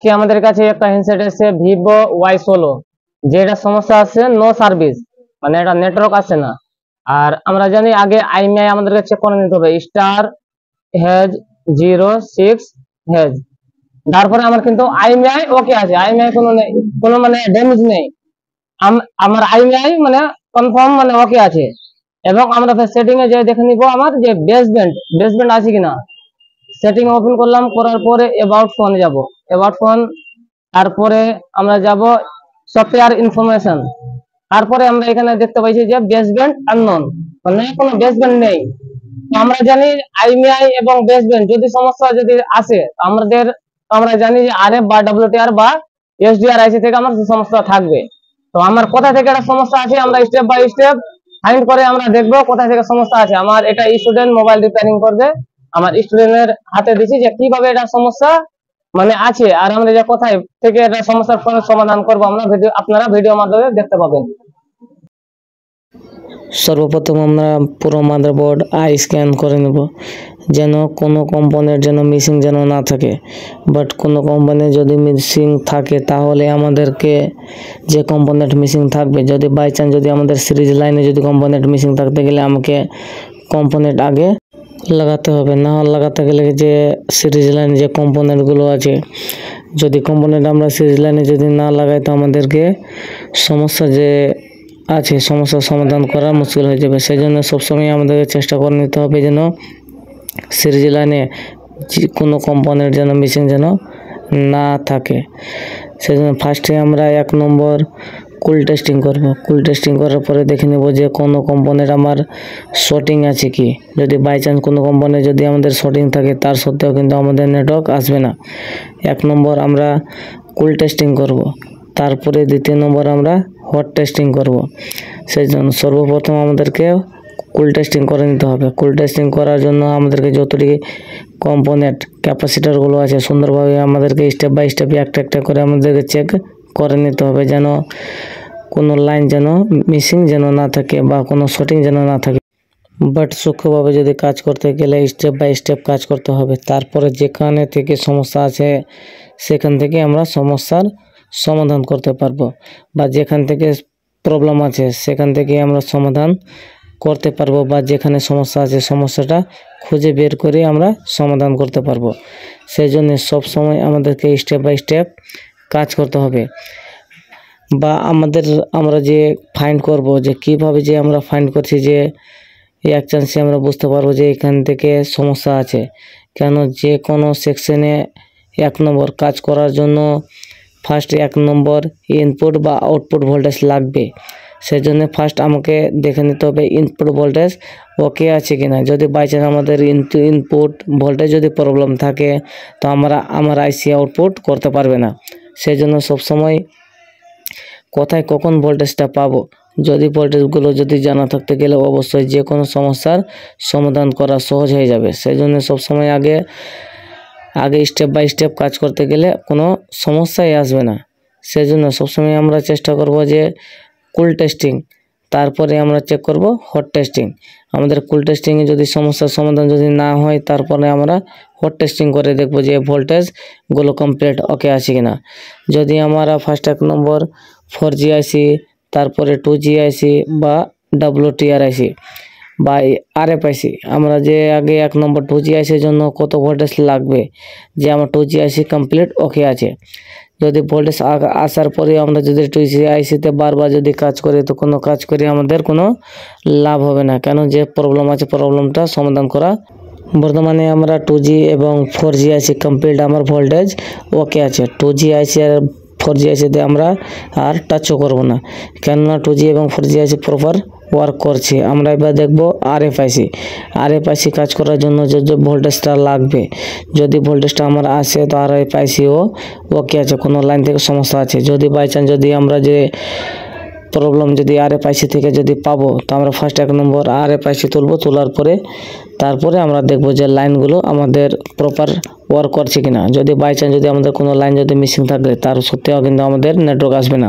কি আমাদের কাছে একটা হ্যান্ডসেট এসেছে Vivo Y16, যেটা সমস্যা আছে নো সার্ভিস, মানে এটা নেটওয়ার্ক আসে না। আর আমরা জানি আগে আইএমআই আমাদেরকে চেক করে নিতে হবে, *#06#। তারপরে আমার কিন্তু আইএমআই ওকে আছে, আইএমআই কোনো মানে ড্যামেজ নেই, আমার আইএমআই মানে কনফার্ম মানে ওকে আছে। এবং আমরা সেটিং এ যে দেখে নিব আমার যে বেসব্যান্ড আছে কিনা। সেটিং ওপেন করলাম, করার পরে অ্যাবাউট ফোন যাব, অ্যাবাউট ফোন, তারপরে আমরা যাব সফটওয়্যার ইনফরমেশন। তারপরে আমরা এখানে দেখতে পাইছি যে বেসব্যান্ড আননোন, মানে কোনো বেসব্যান্ড নেই। আমরা জানি আইএমআই এবং বেসব্যান্ড যদি সমস্যা যদি আসে আমরা জানি যে আরএফ বা ডব্লিউটিআর বা এসডিআর আইসি থেকে আমার সমস্যা থাকবে। তো আমার কোথা থেকে একটা সমস্যা আছে আমরা স্টেপ বাই স্টেপ ফাইন্ড করে আমরা দেখবো কোথা থেকে সমস্যা আছে। আমার এটা স্টুডেন্ট মোবাইল রিপেয়ারিং করবে, আমার স্টুডেন্টের হাতে দিচ্ছি যে কিভাবে এটা সমস্যা মানে আছে, আর আমরা যে কোথায় থেকে এটা সমস্যার সমাধান করবো আপনারা ভিডিও মাধ্যমে দেখতে পাবেন। সর্বপ্রথম আমরা পুরো মাদারবোর্ড আই স্ক্যান করে নেব, যেন কোনো কম্পোনেন্ট যেন মিসিং যেন না থাকে। বাট কোনো কম্পোনেন্ট যদি মিসিং থাকে তাহলে আমাদেরকে যে কম্পোনেন্ট মিসিং থাকবে, যদি বাই চান্স যদি আমাদের সিরিজ লাইনে যদি কম্পোনেন্ট মিসিং থাকতে গেলে আমাকে কম্পোনেন্ট আগে লাগাতে হবে, না লাগাতে গেলে যে সিরিজ লাইনে যে কম্পোনেন্টগুলো আছে, যদি কম্পোনেন্ট আমরা সিরিজ লাইনে যদি না লাগাই তো আমাদেরকে সমস্যা যে আছে সমস্যার সমাধান করা মুশকিল হয়ে যাবে। সেই জন্য সবসময় আমাদেরকে চেষ্টা করে নিতে হবে যেন সিরিজ লাইনে কোনো কম্পোনেন্ট যেন মিসিং যেন না থাকে। সেই জন্য ফার্স্টে আমরা 1 নম্বর কুল টেস্টিং করব। কুল টেস্টিং করার পরে দেখে নেব যে কোনো কম্পোনেন্ট আমার শর্টিং আছে কি। যদি বাই চান্স কোনো কম্পোনেন্ট যদি আমাদের শর্টিং থাকে তার সত্ত্বেও কিন্তু আমাদের নেটওয়ার্ক আসবে না। 1 নম্বর আমরা কুল টেস্টিং করব, তারপরে 2 নম্বর আমরা হট টেস্টিং করব। সেই জন্য সর্বপ্রথম আমাদেরকে কুল টেস্টিং করে নিতে হবে। কুল টেস্টিং করার জন্য আমাদেরকে যতটুকু কম্পোনেন্ট ক্যাপাসিটারগুলো আছে সুন্দরভাবে আমাদেরকে স্টেপ বাই স্টেপ একটা একটা করে আমাদেরকে চেক করে নিতে হবে, যেন কোনো লাইন যেন মিসিং যেন না থাকে বা কোনো শর্টিং যেন না থাকে। বাট সূক্ষ্মভাবে যদি কাজ করতে গেলে স্টেপ বাই স্টেপ কাজ করতে হবে। তারপরে যেখানে থেকে সমস্যা আছে সেখান থেকে আমরা সমস্যার সমাধান করতে পারবো, বা যেখান থেকে প্রবলেম আছে সেখান থেকে আমরা সমাধান করতে পারবো, বা যেখানে সমস্যা আছে সমস্যাটা খুঁজে বের করে আমরা সমাধান করতে পারবো। সেই জন্য সবসময় আমাদেরকে স্টেপ বাই স্টেপ কাজ করতে হবে। বা আমরা যে ফাইন্ড করব যে কিভাবে যে আমরা ফাইন্ড করছি যে এক চান্সে আমরা বুঝতে পারবো যে এখান থেকে সমস্যা আছে। কেন যে কোনো সেকশনে 1 নম্বর কাজ করার জন্য ফার্স্ট 1 নম্বর ইনপুট বা আউটপুট ভোল্টেজ লাগবে। সেই জন্য ফার্স্ট আমাকে দেখে নিতে হবে ইনপুট ভোল্টেজ ওকে আছে কিনা। যদি বাই চান্স আমাদের ইনপুট ভোল্টেজ যদি প্রবলেম থাকে তো আমার আইসি আউটপুট করতে পারবে না। সেই জন্য সবসময় কোথায় কখন ভোল্টেজটা পাবো, যদি ভোল্টেজগুলো যদি জানা থাকতে গেলে অবশ্যই যে কোনো সমস্যার সমাধান করা সহজ হয়ে যাবে। সেই জন্য সবসময় আগে স্টেপ বাই স্টেপ কাজ করতে গেলে কোনো সমস্যাই আসবে না। সেই জন্য সবসময় আমরা চেষ্টা করব যে কুল টেস্টিং, তারপরে আমরা চেক করব হট টেস্টিং। আমাদের কুল টেস্টিংয়ে যদি সমস্যার সমাধান যদি না হয় তারপরে আমরা হট টেস্টিং করে দেখব যে ভোল্টেজগুলো কমপ্লিট ওকে আছে কিনা। যদি আমরা ফার্স্ট 1 নম্বর 4G আইসি, তারপরে 2G আইসি বা WTR আইসি বা RF আইসি, আমরা যে আগে 1 নম্বর 2G আইসির জন্য কত ভোল্টেজ লাগবে, যে আমার 2G আইসি কমপ্লিট ওকে আছে। যদি ভোল্টেজ আসার পরে আমরা যদি 2G আইসিতে বারবার যদি কাজ করি তো কোনো কাজ করে আমাদের কোনো লাভ হবে না। কেন যে প্রবলেম আছে প্রবলেমটা সমাধান করা। বর্তমানে আমরা 2G এবং 4G আইসি কমপ্লিট আমার ভোল্টেজ ওকে আছে। 2G আইসি আর 4G আইসিতে আমরা আর টাচও করব না, কেননা 2G এবং 4G আইসি প্রপার ওয়ার্ক করছে। আমরা এবার দেখব RF আইসি কাজ করার জন্য যে ভোল্টেজটা লাগবে, যদি ভোল্টেজটা আমার আসে তো RF আইসিও ওকে আছে, কোনো লাইন থেকে সমস্যা আছে। যদি বাই চান্স যদি আমরা যে প্রবলেম যদি RF আইসি থেকে যদি পাবো তো আমরা ফার্স্ট 1 নম্বর RF আইসি তুলবো, তোলার পরে তারপরে আমরা দেখব যে লাইনগুলো আমাদের প্রপার ওয়ার্ক করছে কিনা। যদি বাই চান্স যদি আমাদের কোনো লাইন যদি মিসিং থাকে তার সত্ত্বেও কিন্তু আমাদের নেটওয়ার্ক আসবে না।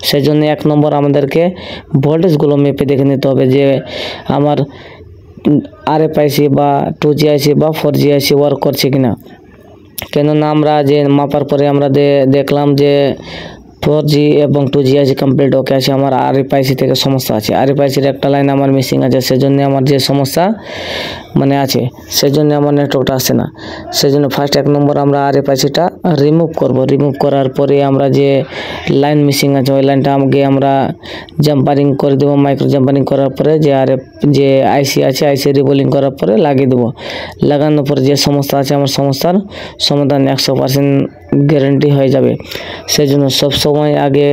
সেই জন্য 1 নম্বর আমাদেরকে ভোল্টেজগুলো মেপে দেখে নিতে হবে যে আমার RF আইসি বা 2G আইসি বা 4G আইসি ওয়ার্ক করছে কিনা। কেননা আমরা যে মাপার পরে আমরা দেখলাম যে 4G এবং 2G আছে কমপ্লিট ওকে আছে, আমার আরএফআইসি থেকে সমস্যা আছে, আরএফআইসির একটা লাইন আমার মিসিং আছে, সেজন্য আমার যে সমস্যা মানে আছে, সেজন্য আমার নেটওয়ার্কটা আসে না। সেজন্য ফার্স্ট 1 নম্বর আমরা আরএফআইসিটা রিমুভ করব। রিমুভ করার পরে আমরা যে লাইন মিসিং আছে ওই লাইনটা আমাকে আমরা জাম্পারিং করে দেবো। মাইক্রো জাম্পারিং করার পরে যে আইসি আছে আইসি রিবোলিং করার পরে লাগিয়ে দেবো। লাগানোর পরে যে সমস্যা আছে আমার সমস্যার সমাধান 100% গ্যারেন্টি হয়ে যাবে। সেজন্য সবসময় আগে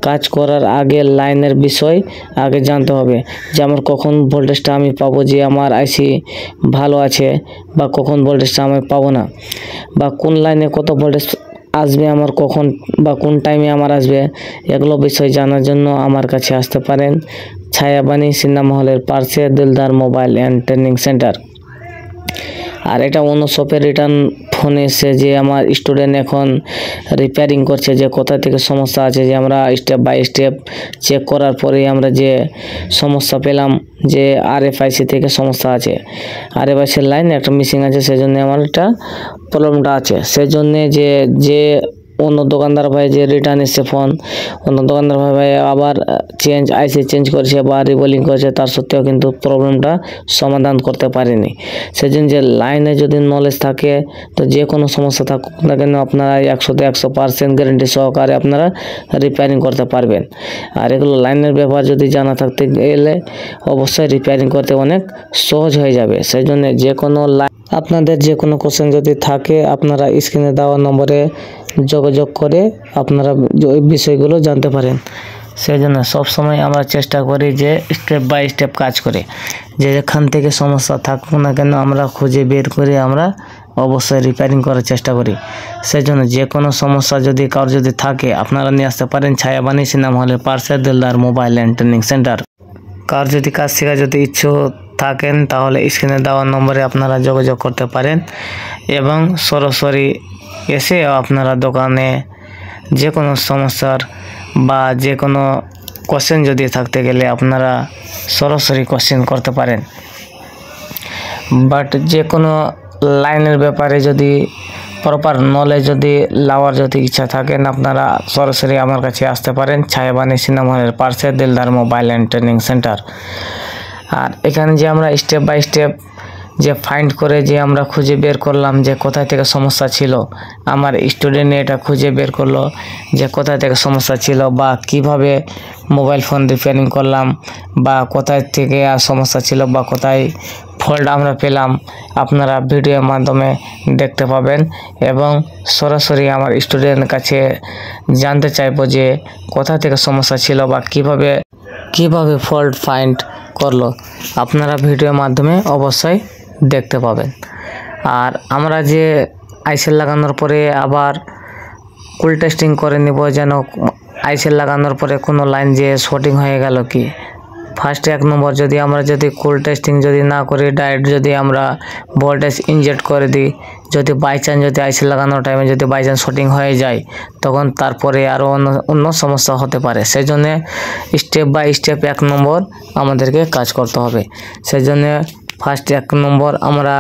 কাজ করার আগে লাইনের বিষয় আগে জানতে হবে, যে আমার কখন ভোল্টেজটা আমি পাবো যে আমার আইসি ভালো আছে, বা কখন ভোল্টেজটা আমি পাবো না, বা কোন লাইনে কত ভোল্টেজ আসবে আমার কখন বা কোন টাইমে আমার আসবে, এগুলো বিষয় জানার জন্য আমার কাছে আসতে পারেন ছায়াবাণী সিনেমা হলের পাশে Dildar mobile and training centre. আর এটা অন্য শপে রিটার্ন ফোন এসে যে আমার স্টুডেন্ট এখন রিপেয়ারিং করছে, যে কোথা থেকে সমস্যা আছে, যে আমরা স্টেপ বাই স্টেপ চেক করার পরে আমরা যে সমস্যা পেলাম যে আরএফআইসি থেকে সমস্যা আছে, আরএফআইসির লাইন একটা মিসিং আছে, সেজন্য আমার এটা প্রবলেমটা আছে। সেজন্য যে অন্য দোকানদার ভাই যে রিটার্ন এসছে ফোন, অন্য দোকানদার ভাই আবার আইসি চেঞ্জ করেছে বা রিবোলিং করেছে, তার সত্ত্বেও কিন্তু প্রবলেমটা সমাধান করতে পারেনি। সেজন্য যে লাইনে যদি নলেজ থাকে তো যে কোনো সমস্যা থাকুক না কেন আপনারা 100% গ্যারেন্টি সহকারে আপনারা রিপেয়ারিং করতে পারবেন। আর এগুলো লাইনের ব্যাপার যদি জানা থাকতে গেলে অবশ্যই রিপেয়ারিং করতে অনেক সহজ হয়ে যাবে। সেই জন্য যে কোনো আপনাদের যে কোনো কোশ্চেন যদি থাকে আপনারা স্ক্রিনে দেওয়া নম্বরে যোগাযোগ করে আপনারা ওই বিষয়গুলো জানতে পারেন। সেই জন্য সবসময় আমরা চেষ্টা করি যে স্টেপ বাই স্টেপ কাজ করে, যে যেখান থেকে সমস্যা থাকুক না কেন আমরা খুঁজে বের করে আমরা অবশ্যই রিপেয়ারিং করার চেষ্টা করি। সেই জন্য যে কোনো সমস্যা যদি কারোর যদি থাকে আপনারা নিয়ে আসতে পারেন ছায়াবাণী সিনেমা হলের পাশে Dildar mobile and training centre. কার যদি কাজ শেখা যদি ইচ্ছুক থাকেন তাহলে স্ক্রিনে দেওয়া নম্বরে আপনারা যোগাযোগ করতে পারেন, এবং সরাসরি এসে আপনারা দোকানে যে কোনো সমস্যার বা যে কোনো কোশ্চেন যদি থাকতে গেলে আপনারা সরাসরি কোশ্চেন করতে পারেন। বাট যে কোনো লাইনের ব্যাপারে যদি প্রপার নলেজ যদি লাওয়ার যদি ইচ্ছা থাকেন আপনারা সরাসরি আমার কাছে আসতে পারেন ছায়াবাণী সিনেমা হলের পাশে Dildar mobile and training centre. আর এখানে যে আমরা স্টেপ বাই স্টেপ যে ফাইন্ড করে যে আমরা খুঁজে বের করলাম যে কোথায় থেকে সমস্যা ছিল, আমার স্টুডেন্ট এটা খুঁজে বের করলো যে কোথায় থেকে সমস্যা ছিল, বা কিভাবে মোবাইল ফোন রিপেয়ারিং করলাম, বা কোথায় থেকে আর সমস্যা ছিল, বা কোথায় ফল্ট আমরা পেলাম, আপনারা ভিডিওর মাধ্যমে দেখতে পাবেন। এবং সরাসরি আমার স্টুডেন্টের কাছে জানতে চাইবো যে কোথা থেকে সমস্যা ছিল বা কিভাবে ফল্ট ফাইন্ড করলো, আপনারা ভিডিওর মাধ্যমে অবশ্যই দেখতে পাবেন। আর আমরা যে আইসেল লাগানোর পরে আবার কুল টেস্টিং করে নিব, যেন আইসেল লাগানোর পরে কোনো লাইন যে শর্টিং হয়ে গেল কি। ফার্স্ট 1 নম্বর যদি আমরা কুল টেস্টিং যদি না করি, ডাইরেক্ট যদি আমরা ভোল্টেজ ইনজেক্ট করে দিই, যদি বাই চান্স যদি আইসি লাগানোর টাইমে যদি বাই চান্স শর্টিং হয়ে যায় তখন তারপরে আরও অন্য সমস্যা হতে পারে। সেই জন্য স্টেপ বাই স্টেপ 1 নম্বর আমাদেরকে কাজ করতে হবে। সেই জন্য ফার্স্ট 1 নম্বর আমরা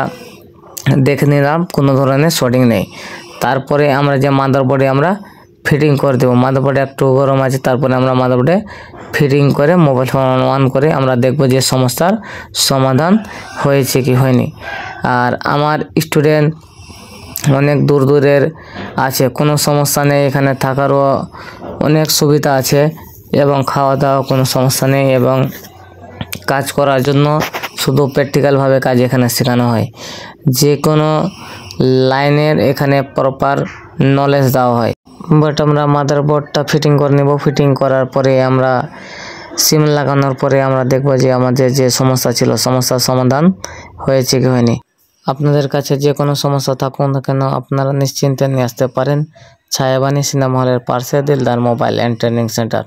দেখে নিলাম কোনো ধরনের শর্টিং নেই, তারপরে আমরা যে মাদারবোর্ডে আমরা ফিটিং করে দেবো। মাদারবোর্ডে একটু গরম আছে, তারপরে আমরা মাদারবোর্ডে ফিটিং করে মোবাইল ফোন অন করে আমরা দেখব যে সমস্যার সমাধান হয়েছে কি হয়নি। আর আমার স্টুডেন্ট অনেক দূরের আছে, কোনো সমস্যা নেই, এখানে থাকারও অনেক সুবিধা আছে এবং খাওয়া দাওয়া কোনো সমস্যা নেই, এবং কাজ করার জন্য শুধু প্র্যাকটিক্যালভাবে কাজ এখানে শেখানো হয়। যে কোনো লাইনের এখানে প্রপার নলেজ দেওয়া হয়। বাট আমরা মাদারবোর্ডটা ফিটিং করে নেব। ফিটিং করার পরে আমরা সিম লাগানোর পরে আমরা দেখব যে আমাদের যে সমস্যা ছিল সমস্যার সমাধান হয়েছে কি হয়নি। আপনাদের কাছে যে কোনো সমস্যা থাকুক না কেন আপনারা নিশ্চিন্তে নিয়ে আসতে পারেন ছায়াবাণী সিনেমা হলের পাশে Dildar mobile and training centre.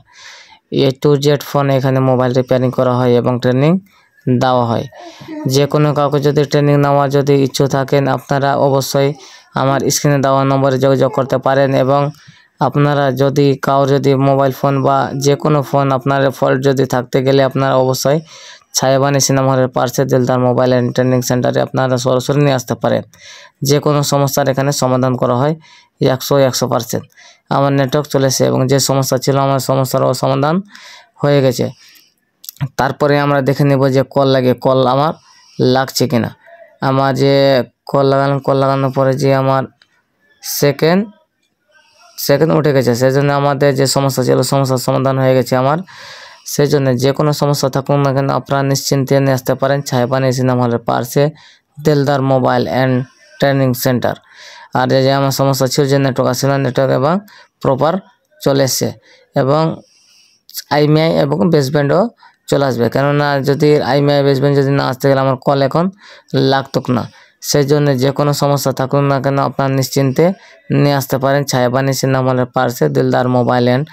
A to Z phone এখানে মোবাইল রিপেয়ারিং করা হয় এবং ট্রেনিং দেওয়া হয়। যে কোনো কাউকে যদি ট্রেনিং নেওয়া যদি ইচ্ছুক থাকেন আপনারা অবশ্যই আমার স্ক্রিনে দেওয়া নম্বরে যোগাযোগ করতে পারেন। এবং আপনারা যদি মোবাইল ফোন বা যে কোনো ফোন আপনার ফল্ট যদি থাকতে গেলে আপনারা অবশ্যই ছায়াবানি সিনেমা হলের পাশে দিলদার মোবাইল অ্যান্ড ট্রেনিং সেন্টারে আপনারা সরাসরি নিয়ে আসতে পারেন। যে কোনো সমস্যার এখানে সমাধান করা হয় 100%। আমার নেটওয়ার্ক চলেছে এবং যে সমস্যা ছিল আমার সমস্যারও সমাধান হয়ে গেছে। তারপরে আমরা দেখে নেব যে কল আমার লাগছে কিনা। আমার যে কল লাগানোর পরে যে আমার সেকেন্ড উঠে গেছে, সেই জন্য আমাদের যে সমস্যা ছিল সমস্যার সমাধান হয়ে গেছে আমার। সেই জন্য যে কোনো সমস্যা থাকুক না কেন আপনারা নিশ্চিন্তে নিয়ে আসতে পারেন ছায়াবানি সিনেমা হলের পাশে Dildar mobile and training centre. আর যে আমার সমস্যা ছিল যে নেটওয়ার্ক আসছিল না, নেটওয়ার্ক এবং প্রপার চলে এসছে এবং আইমিআই এবং বেসব্যান্ডও চলে আসবে। কেননা যদি আইমিআই বেসব্যান্ড যদি না আসতে গেলে আমার কল এখন লাগতো না। সেই জন্য যে কোনো সমস্যা থাকুক না কেন আপনারা নিশ্চিন্তে নিয়ে আসতে পারেন ছায়াবানি সিনেমা হলের পাশে Dildar mobile and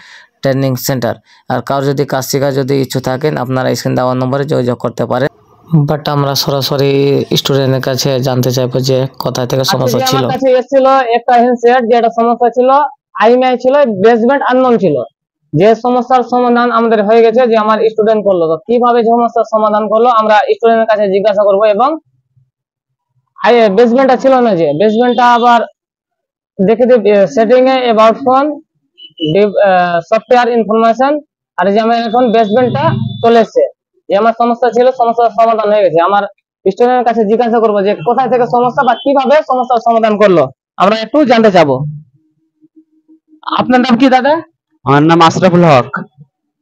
training centre. আর কারো যদি কাজ শেখার যদি ইচ্ছু থাকেন আপনারা স্ক্রিন দেওয়ার নম্বরে যোগাযোগ করতে পারেন। বাট আমরা সরাসরি স্টুডেন্টের কাছে জানতে চাইবো যে কোথা থেকে সমস্যা আজকে ছিল। আমার কাছে এসেছিল একটা হ্যান্ডসেট, যেটা সমস্যা ছিল আইএমআই ছিল, বেসমেন্ট আননোন ছিল। যে সমস্যার সমাধান আমাদের হয়ে গেছে, যে আমার স্টুডেন্ট করলো, তো কিভাবে সমস্যার সমাধান করলো আমরা স্টুডেন্টের কাছে জিজ্ঞাসা করবো। এবং বেসমেন্টটা ছিল না, যে বেসমেন্টটা আবার দেখে সেটিং এ অ্যাবাউট ফোন সফটওয়্যার ইনফরমেশন, আর যে আমার এখন বেসমেন্টটা চলে এসছে। যে আমার সমস্যা ছিল সমস্যার সমাধান হয়ে গেছে। আমার স্টুডেন্টের কাছে জিজ্ঞাসা করবো যে কোথায় থেকে সমস্যা বা কিভাবে সমস্যার সমাধান করলো, আমরা একটু জানতে চাবো। আপনার নাম কি দাদা? আমার নাম আশরাফুল হক।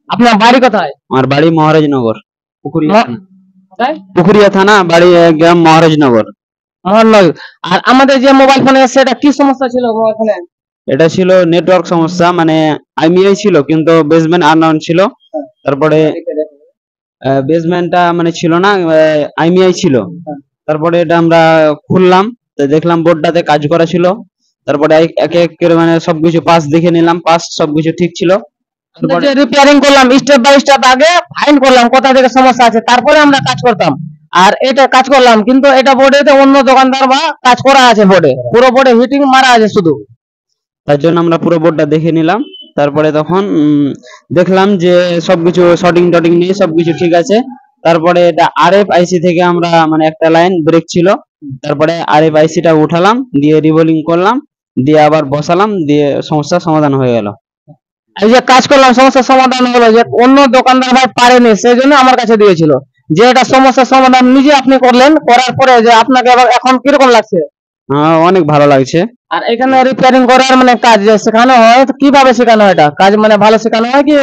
আপনার বাড়ি কোথায়? আমার বাড়ি মহারাজনগর, কোথায়? পুকুরিয়া থানা, বাড়ি গ্রাম মহারাজনগর। মোহননগর। আর আমাদের যে মোবাইল ফোনে এসছে, এটা কি সমস্যা ছিল মোবাইল ফোনে? এটা ছিল নেটওয়ার্ক সমস্যা, মানে আইমিআই ছিল কিন্তু বেসমেন্ট আননোন ছিল। তারপরে বেসমেন্টটা মানে ছিল না, আইমিআই ছিল। তারপরে এটা আমরা খুললাম, তো দেখলাম বোর্ডটাতে কাজ করা ছিল। তারপরে এক এক করে মানে সবকিছু পাস দেখে নিলাম, পাস সবকিছু ঠিক ছিল। তারপরে রিপেয়ারিং করলাম, স্টেপ বাই স্টেপ আগে ফাইন্ড করলাম কোথা থেকে সমস্যা আছে, তারপরে আমরা কাজ করতাম। আর এটা কাজ করলাম, কিন্তু এটা বোর্ডে অন্য দোকানদার বা কাজ করা আছে, বোর্ডে পুরো বোর্ডে হিটিং মারা আছে শুধু। তার জন্য আমরা পুরো বোর্ডটা দেখে নিলাম। তারপরে তখন দেখলাম যে সবকিছু শর্টিং টটিং নিয়ে সবকিছু ঠিক আছে। তারপরে এটা আরএফআইসি থেকে আমরা মানে একটা লাইন ব্রেক ছিল, তারপরে আরএফআইসিটা উঠালাম, দিয়ে রিবোলিং করলাম, দিয়ে আবার বসালাম, দিয়ে সমস্যার সমাধান হয়ে গেল। এই যে কাজ করলাম সমস্যার সমাধান হলো, যে অন্য দোকানদার ভাই পারেনি, সেই জন্য আমার কাছে দিয়েছিল। যে এটা সমস্যার সমাধান নিজে আপনি করলেন, করার পরে যে আপনাকে এখন কিরকম লাগছে? অনেক ভালো লাগছে। আর এখানে রিপেয়ারিং করার মানে কাজ যে শেখানো হয়, তো কিভাবে শেখানো হয়? এটা কাজ মানে ভালো শেখানো হয় কি